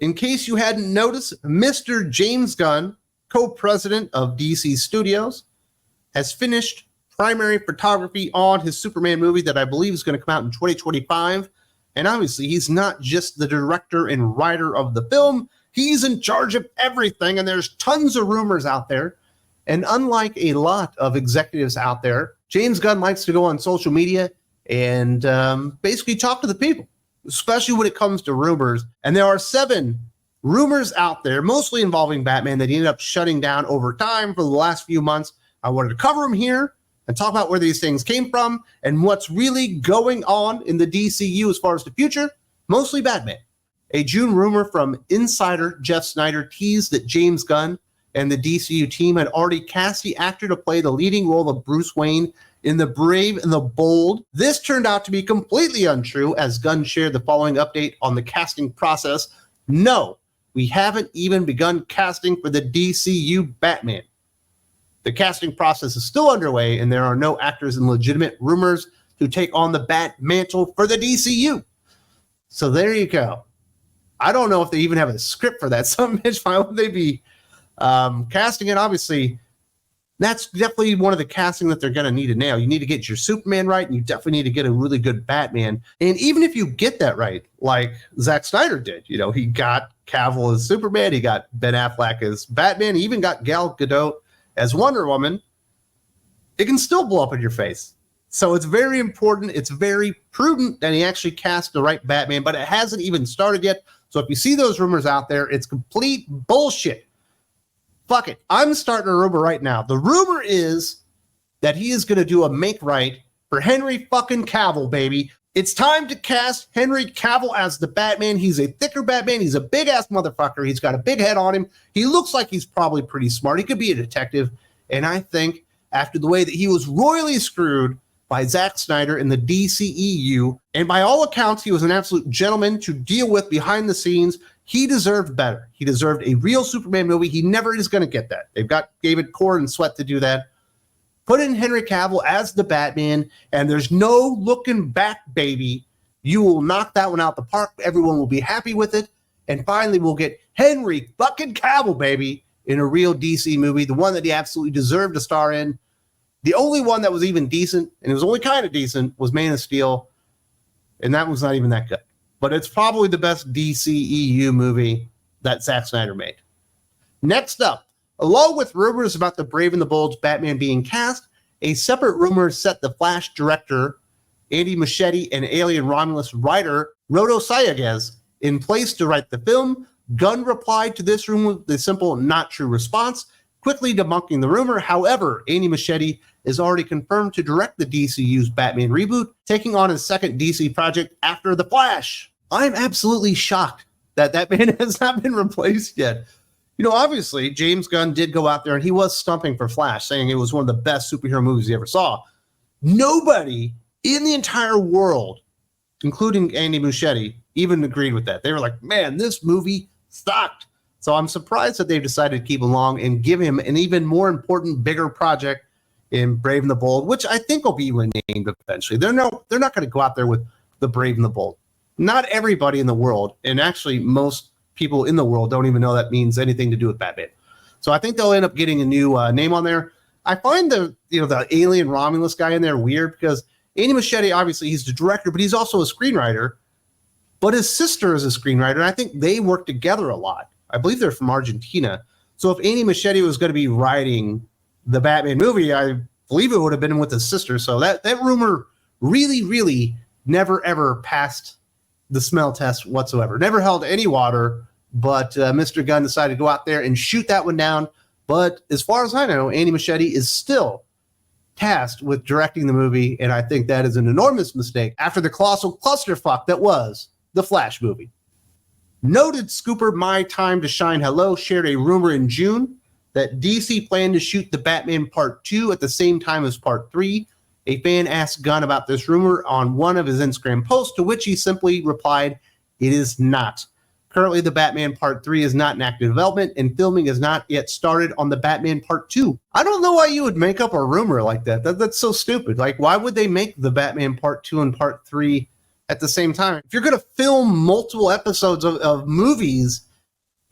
In case you hadn't noticed, Mr. James Gunn, co-president of DC Studios, has finished primary photography on his Superman movie that I believe is going to come out in 2025. And obviously, he's not just the director and writer of the film. He's in charge of everything, and there's tons of rumors out there. And unlike a lot of executives out there, James Gunn likes to go on social media and basically talk to the people, especially when it comes to rumors. And there are 7 rumors out there, mostly involving Batman, that he ended up shutting down over time for the last few months. I wanted to cover them here and talk about where these things came from and what's really going on in the DCU as far as the future, mostly Batman. A June rumor from insider Jeff Snyder teased that James Gunn and the DCU team had already cast the actor to play the leading role of Bruce Wayne in The Brave and the Bold. This turned out to be completely untrue, as Gunn shared the following update on the casting process. No, we haven't even begun casting for the DCU Batman. The casting process is still underway, and there are no actors and legitimate rumors to take on the Bat mantle for the DCU. So there you go. I don't know if they even have a script for that. Some bitch, why would they be casting it? Obviously, that's definitely one of the casting that they're going to need to nail. You need to get your Superman right, and you definitely need to get a really good Batman. And even if you get that right, like Zack Snyder did, you know, he got Cavill as Superman, he got Ben Affleck as Batman, he even got Gal Gadot as Wonder Woman, it can still blow up in your face. So it's very important, it's very prudent that he actually cast the right Batman, but it hasn't even started yet. So if you see those rumors out there, it's complete bullshit. Fuck it. I'm starting a rumor right now. The rumor is that he is going to do a make right for Henry fucking Cavill, baby. It's time to cast Henry Cavill as the Batman. He's a thicker Batman. He's a big-ass motherfucker. He's got a big head on him. He looks like he's probably pretty smart. He could be a detective. And I think after the way that he was royally screwed by Zack Snyder in the DCEU, and by all accounts, he was an absolute gentleman to deal with behind the scenes, he deserved better. He deserved a real Superman movie. He never is going to get that. They've got David Core and Sweat to do that. Put in Henry Cavill as the Batman, and there's no looking back, baby. You will knock that one out the park. Everyone will be happy with it. And finally, we'll get Henry fucking Cavill, baby, in a real DC movie, the one that he absolutely deserved to star in. The only one that was even decent, and it was only kind of decent, was Man of Steel, and that was not even that good. But it's probably the best DCEU movie that Zack Snyder made. Next up, along with rumors about the Brave and the Bold's Batman being cast, a separate rumor set the Flash director, Andy Muschietti, and Alien Romulus writer, Rodo Sayegz, in place to write the film. Gunn replied to this rumor with the simple not true response, quickly debunking the rumor. However, Andy Muschietti is already confirmed to direct the DCU's Batman reboot, taking on his second DC project after The Flash. I'm absolutely shocked that that man has not been replaced yet. You know, obviously, James Gunn did go out there and he was stumping for Flash, saying it was one of the best superhero movies he ever saw. Nobody in the entire world, including Andy Muschietti, even agreed with that. They were like, man, this movie sucked. So I'm surprised that they've decided to keep along and give him an even more important, bigger project in Brave and the Bold, which I think will be renamed eventually. They're not going to go out there with the Brave and the Bold. Not everybody in the world, and actually most people in the world don't even know that means anything to do with Batman. So I think they'll end up getting a new name on there. I find the Alien Romulus guy in there weird because Andy Muschietti, obviously he's the director, but he's also a screenwriter. But his sister is a screenwriter, and I think they work together a lot. I believe they're from Argentina. So if Andy Muschietti was going to be writing the Batman movie, I believe it would have been with his sister. So that rumor really, really never, ever passed the smell test whatsoever. Never held any water, but Mr. Gunn decided to go out there and shoot that one down. But as far as I know, Andy Muschietti is still tasked with directing the movie, and I think that is an enormous mistake after the colossal clusterfuck that was the Flash movie. Noted scooper My Time to Shine Hello shared a rumor in June that DC planned to shoot the Batman Part 2 at the same time as Part 3. A fan asked Gunn about this rumor on one of his Instagram posts, to which he simply replied, "It is not. Currently, the Batman Part 3 is not in active development, and filming has not yet started on the Batman Part 2. I don't know why you would make up a rumor like that. That's so stupid. Like, why would they make the Batman Part 2 and Part 3 at the same time? If you're going to film multiple episodes of movies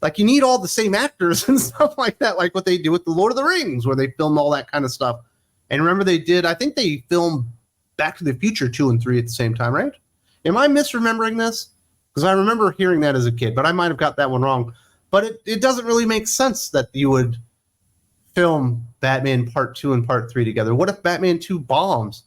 Like, you need all the same actors and stuff like that, like what they do with the Lord of the Rings, where they filmed all that kind of stuff. And remember, I think they filmed Back to the Future 2 and 3 at the same time, right? Am I misremembering this? Because I remember hearing that as a kid, but I might have got that one wrong. But it doesn't really make sense that you would film Batman Part 2 and Part 3 together. What if Batman 2 bombs?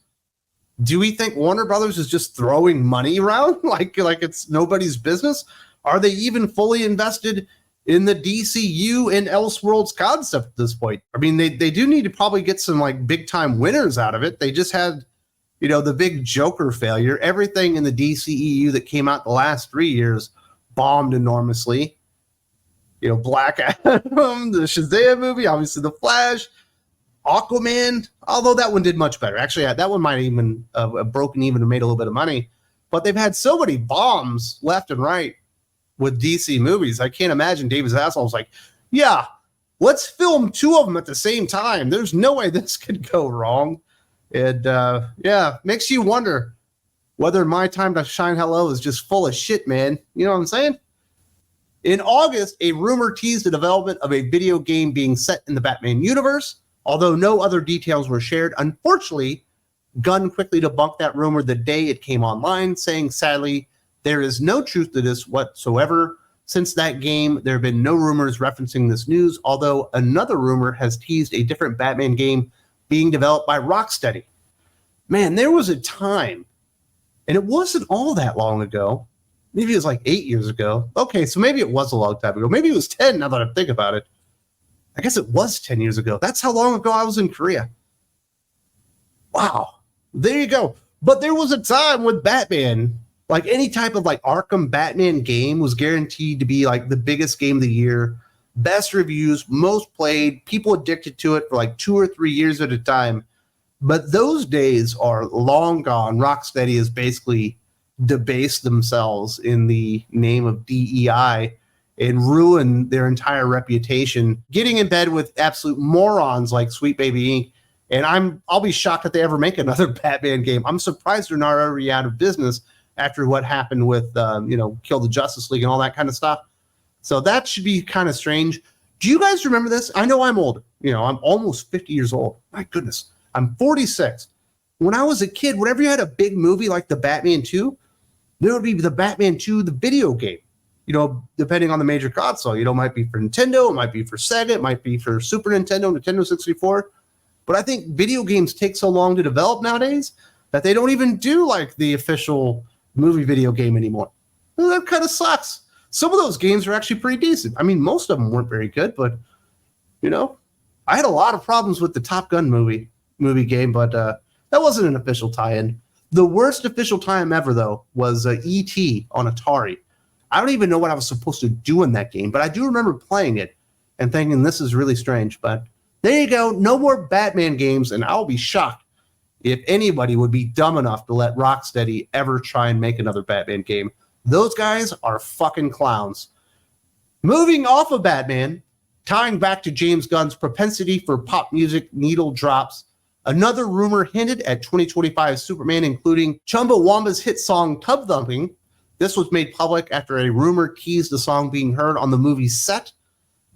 Do we think Warner Brothers is just throwing money around like it's nobody's business? Are they even fully invested in the DCU and Elseworlds concept at this point? I mean, they do need to probably get some like big time winners out of it. They just had, the big Joker failure. Everything in the DCEU that came out the last 3 years bombed enormously. Black Adam, the Shazam movie, obviously The Flash, Aquaman, although that one did much better. Actually, that one might even have broken even and made a little bit of money. But they've had so many bombs left and right with DC movies. I can't imagine David Zaslav was like, yeah, let's film 2 of them at the same time. There's no way this could go wrong. And makes you wonder whether My Time to Shine Hello is just full of shit, man. You know what I'm saying? In August, a rumor teased the development of a video game being set in the Batman universe, although no other details were shared. Unfortunately, Gunn quickly debunked that rumor the day it came online, saying, sadly, there is no truth to this whatsoever. Since that game, there have been no rumors referencing this news, although another rumor has teased a different Batman game being developed by Rocksteady. Man, there was a time, and it wasn't all that long ago. Maybe it was like 8 years ago. Okay, so maybe it was a long time ago. Maybe it was 10 now that I think about it. I guess it was 10 years ago. That's how long ago I was in Korea. Wow. There you go. But there was a time with Batman, like any type of like Arkham Batman game was guaranteed to be like the biggest game of the year, best reviews, most played, people addicted to it for like 2 or 3 years at a time. But those days are long gone. Rocksteady has basically debased themselves in the name of DEI and ruined their entire reputation, getting in bed with absolute morons like Sweet Baby Inc. And I'll be shocked if they ever make another Batman game. I'm surprised they're not already out of business after what happened with, Kill the Justice League and all that kind of stuff. So that should be kind of strange. Do you guys remember this? I know I'm old. I'm almost 50 years old. My goodness. I'm 46. When I was a kid, whenever you had a big movie like the Batman 2, there would be the Batman 2, the video game, depending on the major console. It might be for Nintendo, it might be for Sega, it might be for Super Nintendo, Nintendo 64. But I think video games take so long to develop nowadays that they don't even do like the official movie video game anymore. Well, that kind of sucks. Some of those games are actually pretty decent. I mean, most of them weren't very good, but I had a lot of problems with the Top Gun movie game, but that wasn't an official tie-in. The worst official tie-in ever, though, was E.T. on Atari. I don't even know what I was supposed to do in that game, but I do remember playing it and thinking this is really strange. But there you go. No more Batman games, and I'll be shocked if anybody would be dumb enough to let Rocksteady ever try and make another Batman game. Those guys are fucking clowns. Moving off of Batman, tying back to James Gunn's propensity for pop music needle drops, another rumor hinted at 2025 Superman, including Chumbawamba's hit song Tub Thumping. This was made public after a rumor teased the song being heard on the movie's set.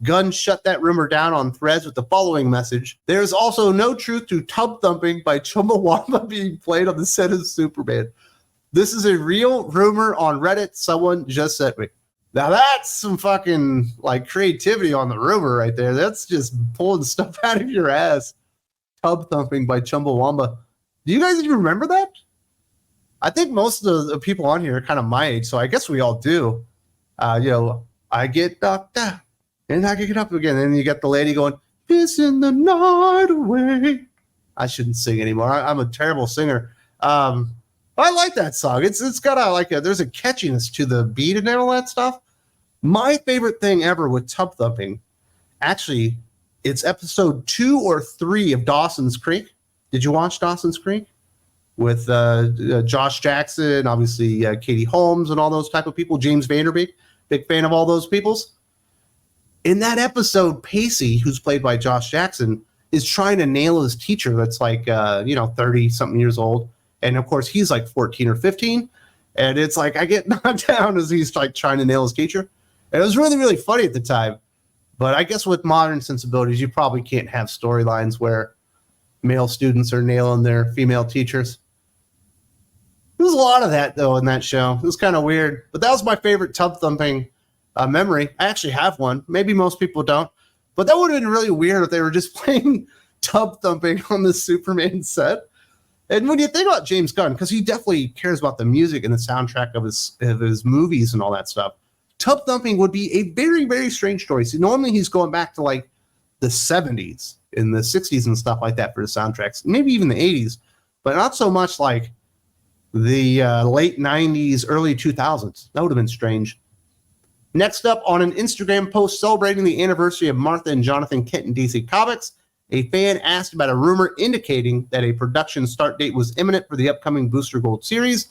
Gunn shut that rumor down on Threads with the following message: there is also no truth to Tub Thumping by Chumbawamba being played on the set of Superman. This is a real rumor on Reddit. Someone just sent me. Now that's some fucking like creativity on the rumor right there. That's just pulling stuff out of your ass. Tub Thumping by Chumbawamba. Do you guys even remember that? I think most of the people on here are kind of my age, so I guess we all do. I get knocked down and I get up again. And you get the lady going, "Pissing the night away." I shouldn't sing anymore. I'm a terrible singer. I like that song. It's got there's a catchiness to the beat and all that stuff. My favorite thing ever with Tub Thumping, actually, it's episode 2 or 3 of Dawson's Creek. Did you watch Dawson's Creek? With Josh Jackson, obviously Katie Holmes and all those type of people. James Vanderbeek, big fan of all those peoples. In that episode, Pacey, who's played by Josh Jackson, is trying to nail his teacher that's like 30-something years old. And of course, he's like 14 or 15. And it's like I get knocked down as he's like trying to nail his teacher. It was really, really funny at the time. But I guess with modern sensibilities, you probably can't have storylines where male students are nailing their female teachers. There was a lot of that, though, in that show. It was kind of weird. But that was my favorite tub thumping memory. I actually have one. Maybe most people don't. But that would have been really weird if they were just playing tub thumping on the Superman set. And when you think about James Gunn, because he definitely cares about the music and the soundtrack of his movies and all that stuff, tub thumping would be a very, very strange story. So normally he's going back to like the 70s and the 60s and stuff like that for the soundtracks, maybe even the 80s, but not so much like the late 90s, early 2000s. That would have been strange. Next up, on an Instagram post celebrating the anniversary of Martha and Jonathan Kent in DC Comics, a fan asked about a rumor indicating that a production start date was imminent for the upcoming Booster Gold series.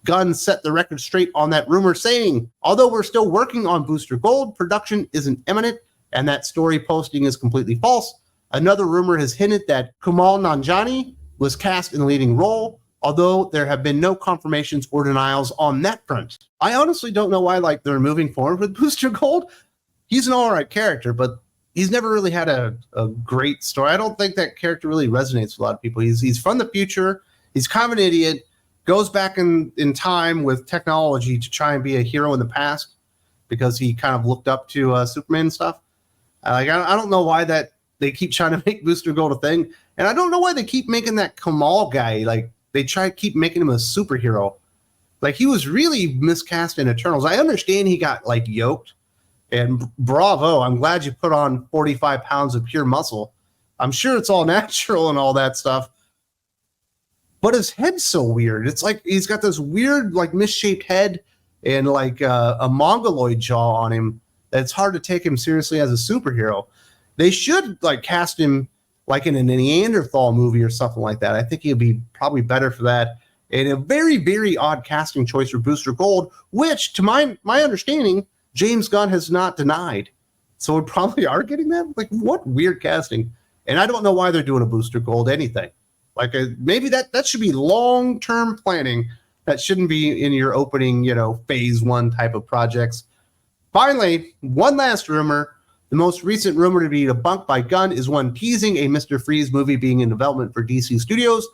Gunn set the record straight on that rumor, saying, although we're still working on Booster Gold, production isn't imminent, and that story posting is completely false. Another rumor has hinted that Kumail Nanjiani was cast in the leading role, although there have been no confirmations or denials on that front. I honestly don't know why they're moving forward with Booster Gold. He's an all right character, but he's never really had a great story. I don't think that character really resonates with a lot of people. He's from the future. He's kind of an idiot. Goes back in time with technology to try and be a hero in the past because he kind of looked up to Superman and stuff. I don't know why that they keep trying to make Booster Gold a thing. And I don't know why they keep making that Kamal guy, they try to keep making him a superhero. He was really miscast in Eternals. I understand he got yoked. And bravo, I'm glad you put on 45 pounds of pure muscle. I'm sure it's all natural and all that stuff. But his head's so weird. It's like he's got this weird, misshaped head and a mongoloid jaw on him. It's hard to take him seriously as a superhero. They should cast him in a Neanderthal movie or something like that. I think he'd be probably better for that. And a very, very odd casting choice for Booster Gold, which, to my understanding, James Gunn has not denied. So we probably are getting that? What weird casting. And I don't know why they're doing a Booster Gold anything. Maybe that should be long-term planning. That shouldn't be in your opening, phase one type of projects. Finally, one last rumor. The most recent rumor to be debunked by Gunn is one teasing a Mr. Freeze movie being in development for DC Studios.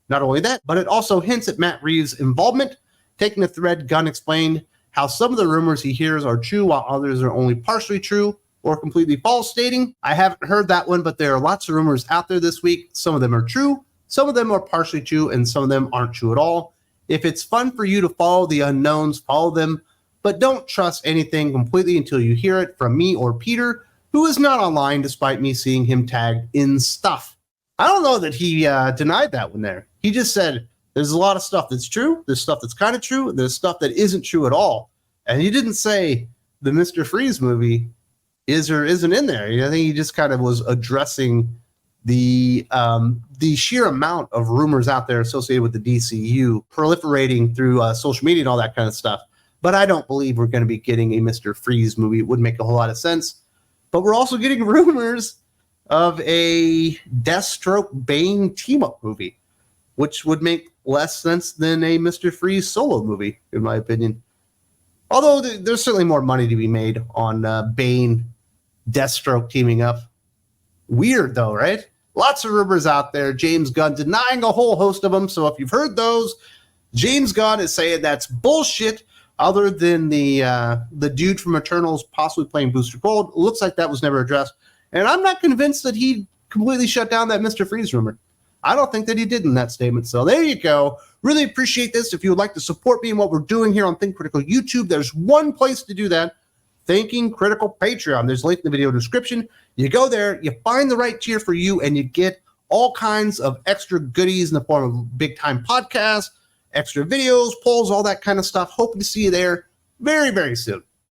Not only that, but it also hints at Matt Reeves' involvement. Taking the thread, Gunn explained how some of the rumors he hears are true while others are only partially true or completely false, stating, I haven't heard that one, but there are lots of rumors out there this week. Some of them are true, some of them are partially true, and some of them aren't true at all. If it's fun for you to follow the unknowns, follow them, but don't trust anything completely until you hear it from me or Peter, who is not online despite me seeing him tagged in stuff. I don't know that he denied that one there. He just said, there's a lot of stuff that's true, there's stuff that's kind of true, and there's stuff that isn't true at all. And he didn't say the Mr. Freeze movie is or isn't in there. I think he just kind of was addressing the sheer amount of rumors out there associated with the DCU proliferating through social media and all that kind of stuff. But I don't believe we're going to be getting a Mr. Freeze movie. It would make a whole lot of sense. But we're also getting rumors of a Deathstroke Bane team-up movie, which would make less sense than a Mr. Freeze solo movie, in my opinion. Although there's certainly more money to be made on Bane, Deathstroke teaming up. Weird, though, right? Lots of rumors out there. James Gunn denying a whole host of them. So if you've heard those, James Gunn is saying that's bullshit. Other than the dude from Eternals possibly playing Booster Gold, it looks like that was never addressed. And I'm not convinced that he completely shut down that Mr. Freeze rumor. I don't think that he did in that statement. So there you go. Really appreciate this. If you would like to support me in what we're doing here on Think Critical YouTube, there's one place to do that. Thinking Critical Patreon. There's a link in the video description. You go there, you find the right tier for you, and you get all kinds of extra goodies in the form of big-time podcasts, extra videos, polls, all that kind of stuff. Hoping to see you there very, very soon.